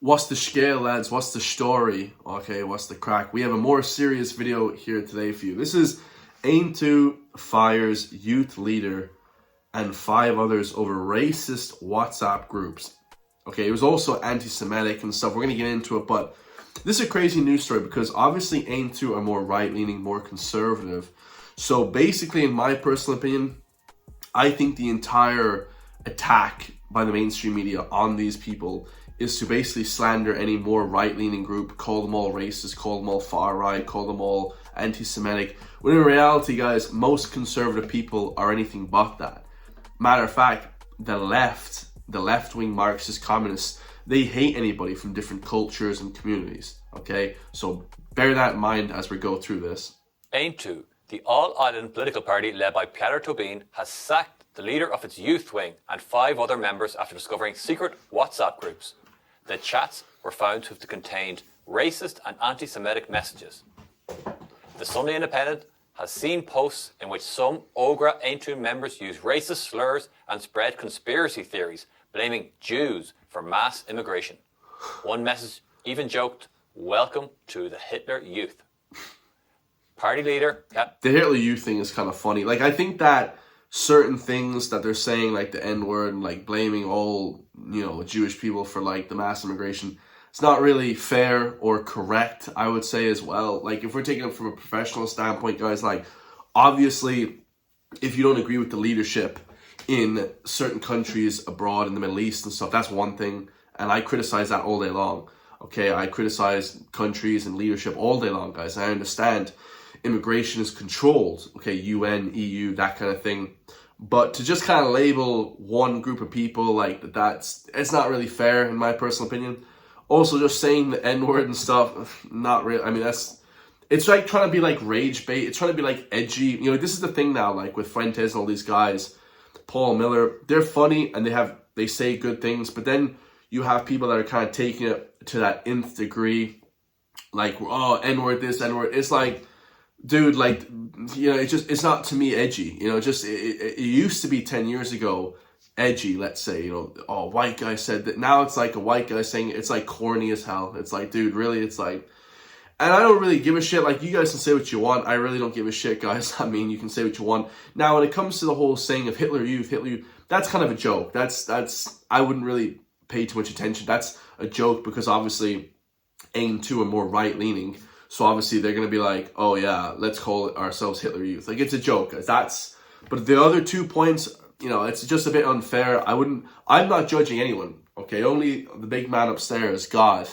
What's the scale, lads? What's the story? Okay, what's the crack? We have a more serious video here today for you. This is Aontu fires youth leader and 5 others over racist WhatsApp groups. Okay, it was also anti-Semitic and stuff. We're going to get into it, but this is a crazy news story because obviously Aontu are more right-leaning, more conservative. So basically, in my personal opinion, I think the entire attack by the mainstream media on these people is to basically slander any more right-leaning group, call them all racist, call them all far-right, call them all anti-Semitic, when in reality, guys, most conservative people are anything but that. Matter of fact, the left-wing Marxist communists, they hate anybody from different cultures and communities, okay? So bear that in mind as we go through this. Aontu, the all-island political party led by Peter Tobin, has sacked the leader of its youth wing and 5 other members after discovering secret WhatsApp groups. The chats were found to have contained racist and anti-Semitic messages. The Sunday Independent has seen posts in which some Ogra Aontu members use racist slurs and spread conspiracy theories, blaming Jews for mass immigration. One message even joked, "Welcome to the Hitler Youth." Party leader, The Hitler Youth thing is kind of funny. Like, I think that certain things that they're saying, like the N-word and like blaming all, Jewish people for like the mass immigration, it's not really fair or correct, I would say, as well. Like, if we're taking it from a professional standpoint, guys, like, obviously, if you don't agree with the leadership in certain countries abroad in the Middle East and stuff, that's one thing. And I criticize that all day long. Okay, I criticize countries and leadership all day long, guys. I understand immigration is controlled, okay, UN, EU, that kind of thing. But to just kind of label one group of people like it's not really fair, in my personal opinion. Also, just saying the N-word and stuff, not really. I mean, it's like trying to be like rage bait. It's trying to be like edgy. This is the thing now, like with Fuentes and all these guys, Paul Miller, they're funny and they say good things, but then you have people that are kind of taking it to that nth degree, like, oh, N-word this, N-word. It's like, dude, like, it's not, to me, edgy. It used to be 10 years ago edgy, let's say, oh, white guy said that. Now it's like a white guy saying it. It's like corny as hell. It's like, dude, really? It's like, and I don't really give a shit. Like, you guys can say what you want. I really don't give a shit, guys. I mean, you can say what you want. Now, when it comes to the whole saying of Hitler Youth, that's kind of a joke. I wouldn't really pay too much attention. That's a joke because obviously Aontu are more right-leaning. So obviously they're going to be like, oh yeah, let's call ourselves Hitler Youth. Like, it's a joke. But the other 2 points, it's just a bit unfair. I'm not judging anyone, okay? Only the big man upstairs, God,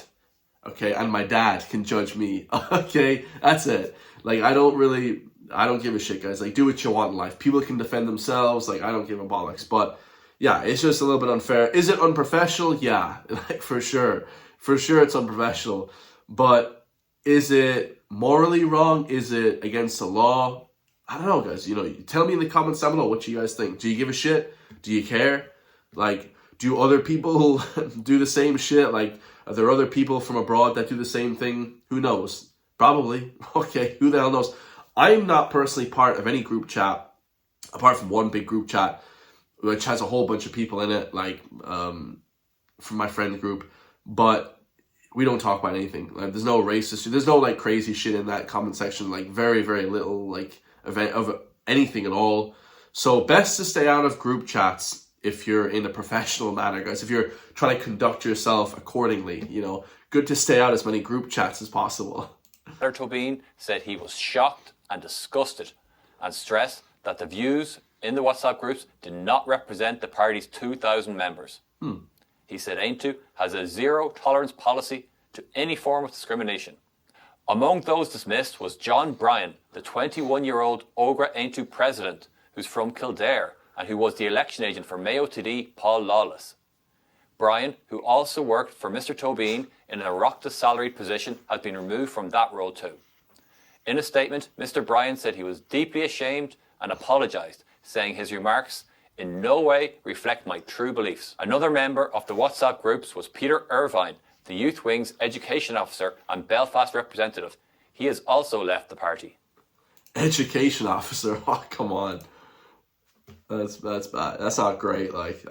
okay, and my dad can judge me, okay? That's it. Like, I don't give a shit, guys. Like, do what you want in life. People can defend themselves. Like, I don't give a bollocks. But yeah, it's just a little bit unfair. Is it unprofessional? Yeah, like, for sure. For sure it's unprofessional. But is it morally wrong? Is it against the law? I don't know, guys. Tell me in the comments down below what you guys think. Do you give a shit? Do you care? Like, do other people do the same shit? Like, are there other people from abroad that do the same thing? Who knows? Probably. Okay, who the hell knows? I'm not personally part of any group chat, apart from one big group chat, which has a whole bunch of people in it, like, from my friend group. But we don't talk about anything. Like, there's no racist, there's no like crazy shit in that comment section. Like, very, very little like event of anything at all. So best to stay out of group chats if you're in a professional manner, guys. If you're trying to conduct yourself accordingly, good to stay out as many group chats as possible. Peter Tobin said he was shocked and disgusted and stressed that the views in the WhatsApp groups did not represent the party's 2,000 members. He said Aontu has a zero-tolerance policy to any form of discrimination. Among those dismissed was John Bryan, the 21-year-old Ogra Aontu president, who's from Kildare and who was the election agent for Mayo TD Paul Lawless. Bryan, who also worked for Mr. Tobin in an Oireachtas salaried position, has been removed from that role too. In a statement, Mr. Bryan said he was deeply ashamed and apologised, saying his remarks in no way reflect my true beliefs. Another member of the WhatsApp groups was Peter Irvine, the Youth Wing's education officer and Belfast representative. He has also left the party. Education officer? Oh, come on. That's bad. That's not great. Like,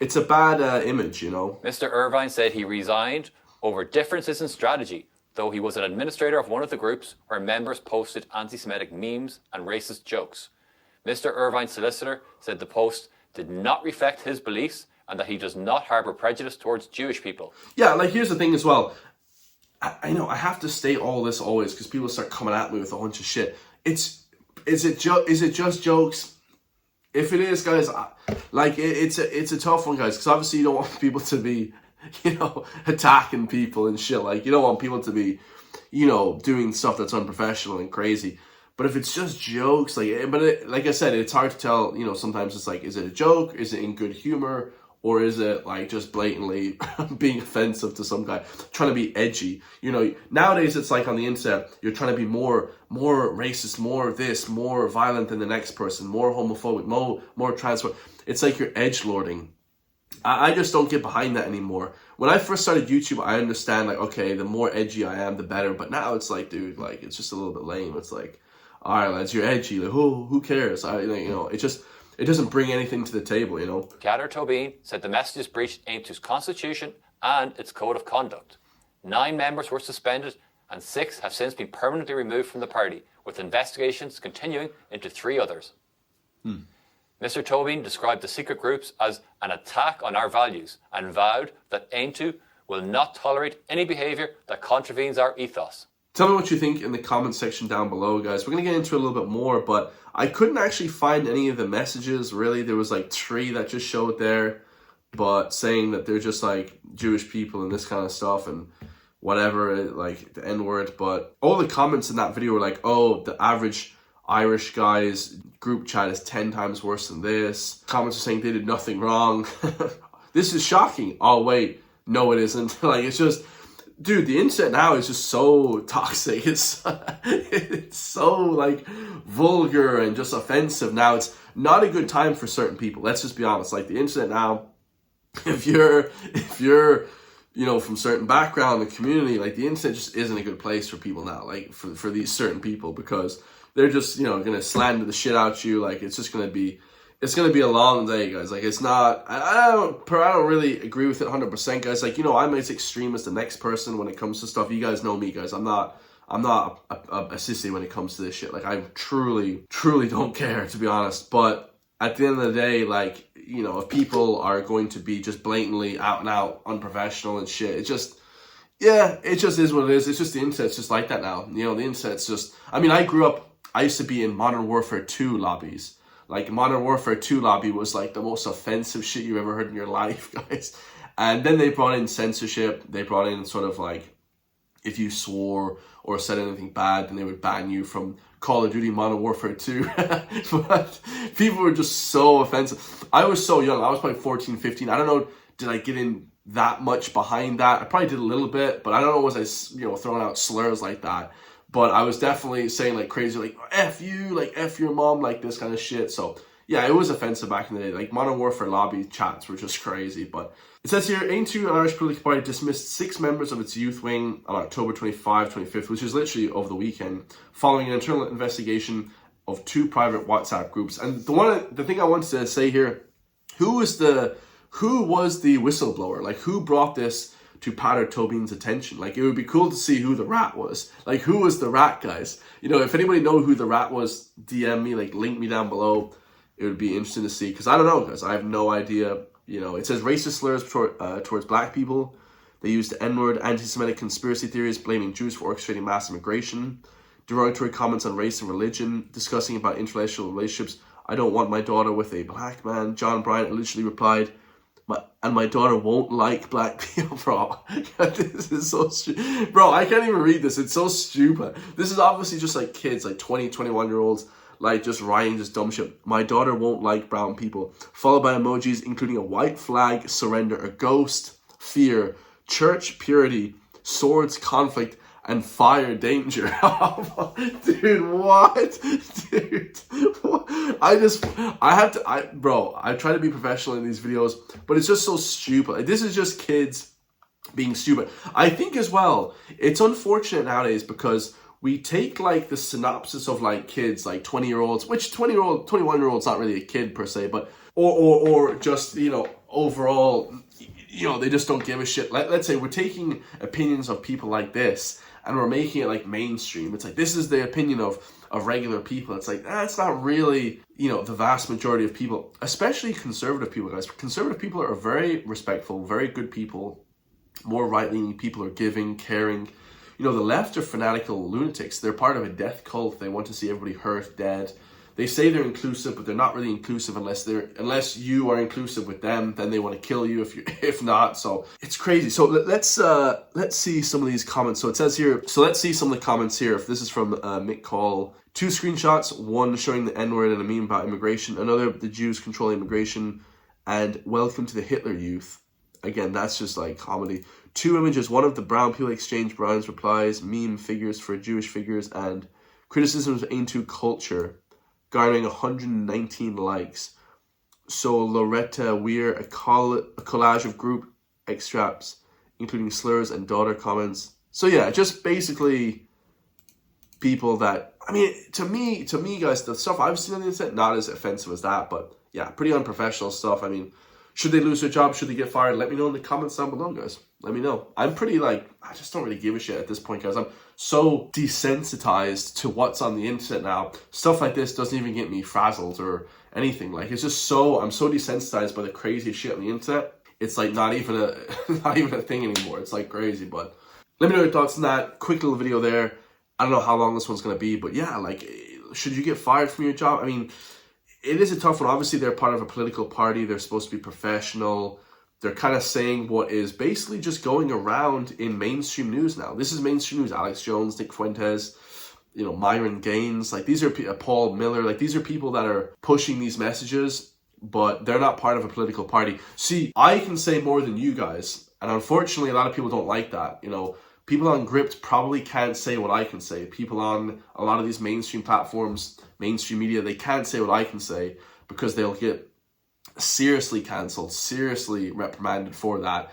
it's a bad image, you know. Mr. Irvine said he resigned over differences in strategy, though he was an administrator of one of the groups where members posted anti-Semitic memes and racist jokes. Mr. Irvine's solicitor said the post did not reflect his beliefs and that he does not harbour prejudice towards Jewish people. Yeah, like here's the thing as well. I know I have to state all this always because people start coming at me with a bunch of shit. Is it just jokes? If it is, guys, it's a tough one, guys, because obviously you don't want people to be, attacking people and shit. Like, you don't want people to be, doing stuff that's unprofessional and crazy. But if it's just jokes, like I said, it's hard to tell. Sometimes it's like, is it a joke? Is it in good humor? Or is it like just blatantly being offensive to some guy, trying to be edgy? Nowadays it's like on the internet, you're trying to be more racist, more this, more violent than the next person, more homophobic, more transphobic. It's like you're edgelording. I just don't get behind that anymore. When I first started YouTube, I understand like, okay, the more edgy I am, the better. But now it's like, dude, like it's just a little bit lame. It's like, all right, lads, you're edgy. Like, who cares? It doesn't bring anything to the table, Kader Tobin said the messages breached Aontu's constitution and its code of conduct. 9 members were suspended and 6 have since been permanently removed from the party, with investigations continuing into 3 others. Mr. Tobin described the secret groups as an attack on our values and vowed that Aontu will not tolerate any behaviour that contravenes our ethos. Tell me what you think in the comment section down below, guys. We're going to get into it a little bit more, but I couldn't actually find any of the messages, really. There was like 3 that just showed there, but saying that they're just like Jewish people and this kind of stuff and whatever, like the N-word. But all the comments in that video were like, oh, the average Irish guy's group chat is 10 times worse than this. Comments are saying they did nothing wrong. This is shocking. Oh, wait, no, it isn't. Like, it's just... Dude, the internet now is just so toxic. It's so like vulgar and just offensive now. It's not a good time for certain people. Let's just be honest. Like the internet now, if you're from certain background and community, like the internet just isn't a good place for people now. Like for these certain people, because they're just gonna slander the shit out you. Like it's gonna be a long day, guys. Like it's not. I don't really agree with it 100%, guys. Like I'm as extreme as the next person when it comes to stuff. You guys know me, guys. I'm not a sissy when it comes to this shit. Like I truly don't care, to be honest. But at the end of the day, like if people are going to be just blatantly out and out unprofessional and shit, it just is what it is. It's just the internet's just like that now. The internet's just. I mean, I used to be in Modern Warfare 2 lobbies. Like, Modern Warfare 2 lobby was, like, the most offensive shit you've ever heard in your life, guys. And then they brought in censorship. They brought in sort of, like, if you swore or said anything bad, then they would ban you from Call of Duty Modern Warfare 2. But people were just so offensive. I was so young. I was probably 14, 15. I don't know, did I get in that much behind that? I probably did a little bit, but I don't know, was I, throwing out slurs like that? But I was definitely saying like crazy, like F you, like F your mom, like this kind of shit. So yeah, it was offensive back in the day. Like Modern Warfare lobby chats were just crazy. But it says here, Aontu, an Irish political party, dismissed 6 members of its youth wing on October 25, 25th, which is literally over the weekend, following an internal investigation of 2 private WhatsApp groups. And the thing I wanted to say here, who was the whistleblower? Like who brought this to Kader Tobin's attention? Like it would be cool to see who the rat was. Like who was the rat, guys? If anybody know who the rat was, DM me, like link me down below. It would be interesting to see, because I don't know, guys. I have no idea. It says racist slurs towards black people. They used the N-word, anti-Semitic conspiracy theories, blaming Jews for orchestrating mass immigration, derogatory comments on race and religion, discussing about interracial relationships. I don't want my daughter with a black man. John Bryant literally replied, my daughter won't like black people, bro. This is so stupid. Bro, I can't even read this. It's so stupid. This is obviously just like kids, like 20, 21-year-olds, like just writing this dumb shit. My daughter won't like brown people. Followed by emojis including a white flag, surrender, a ghost, fear, church purity, swords, conflict, and fire danger. Dude, what? Dude, what? I try to be professional in these videos, but it's just so stupid. Like, this is just kids being stupid. I think as well, it's unfortunate nowadays because we take like the synopsis of like kids, like 20-year-olds, which 21-year-old's not really a kid per se, but or just, overall, you know, they just don't give a shit. Let's say we're taking opinions of people like this and we're making it like mainstream. It's like, this is the opinion of regular people. It's like, it's not really, you know, the vast majority of people, especially conservative people, guys. Conservative people are very respectful, very good people. More right-leaning people are giving, caring. You know, the left are fanatical lunatics. They're part of a death cult. They want to see everybody hurt, dead. They say they're inclusive, but they're not really inclusive unless you are inclusive with them. Then they want to kill you if not. So it's crazy. So let's see some of these comments. So it says here. So let's see some of the comments here. If this is from Mick Call, 2 screenshots. One showing the N-word and a meme about immigration. Another, the Jews controlling immigration, and welcome to the Hitler Youth. Again, that's just like comedy. 2 images. One of the brown people exchange Brian's replies, meme figures for Jewish figures, and criticisms of Aontu culture, garnering 119 likes. So Loretta Weir, a collage of group extracts, including slurs and daughter comments. So yeah, just basically people that, I mean, to me, guys, the stuff I've seen on the internet, not as offensive as that, but yeah, pretty unprofessional stuff. I mean, should they lose their job? Should they get fired? Let me know in the comments down below, guys. Let me know. I'm pretty I just don't really give a shit at this point, guys. I'm so desensitized to what's on the internet now. Stuff like this doesn't even get me frazzled or anything. Like, it's just I'm so desensitized by the crazy shit on the internet. It's like not even a thing anymore. It's like crazy. But let me know your thoughts on that. Quick little video there. I don't know how long this one's gonna be, but yeah, like, should you get fired from your job? I mean, it is a tough one. Obviously, they're part of a political party. They're supposed to be professional. They're kind of saying what is basically just going around in mainstream news now. This is mainstream news. Alex Jones, Nick Fuentes, you know, Myron Gaines. Like, these are Paul Miller. Like, these are people that are pushing these messages, but they're not part of a political party. See, I can say more than you guys, and unfortunately, a lot of people don't like that. You know, people on Gript probably can't say what I can say. People on a lot of these mainstream platforms, mainstream media, they can't say what I can say because they'll get seriously cancelled, seriously reprimanded for that.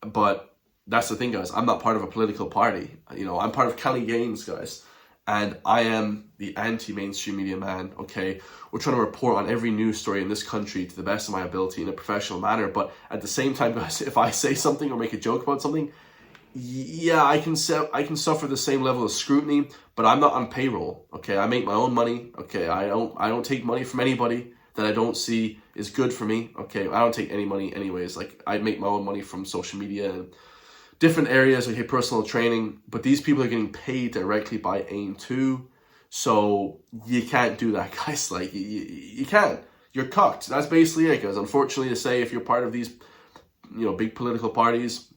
But that's the thing, guys. I'm not part of a political party. You know, I'm part of Kelly Gaines, guys. And I am the anti-mainstream media man, okay? We're trying to report on every news story in this country to the best of my ability in a professional manner. But at the same time, guys, if I say something or make a joke about something, yeah, I can suffer the same level of scrutiny, but I'm not on payroll, okay? I make my own money, okay? I don't take money from anybody that I don't see is good for me, okay? I don't take any money anyways. Like, I make my own money from social media and different areas, okay, personal training, but these people are getting paid directly by Aontu, so you can't do that, guys. Like, you can't. You're cucked. That's basically it, guys. Unfortunately to say, if you're part of these, you know, big political parties,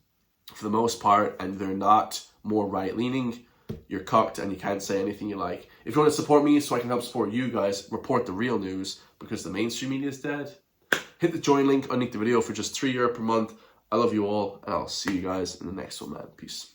for the most part, and they're not more right-leaning, you're cucked and you can't say anything you like. If you want to support me so I can help support you guys, report the real news because the mainstream media is dead, hit the join link underneath the video for just €3 per month. I love you all, and I'll see you guys in the next one, man. Peace.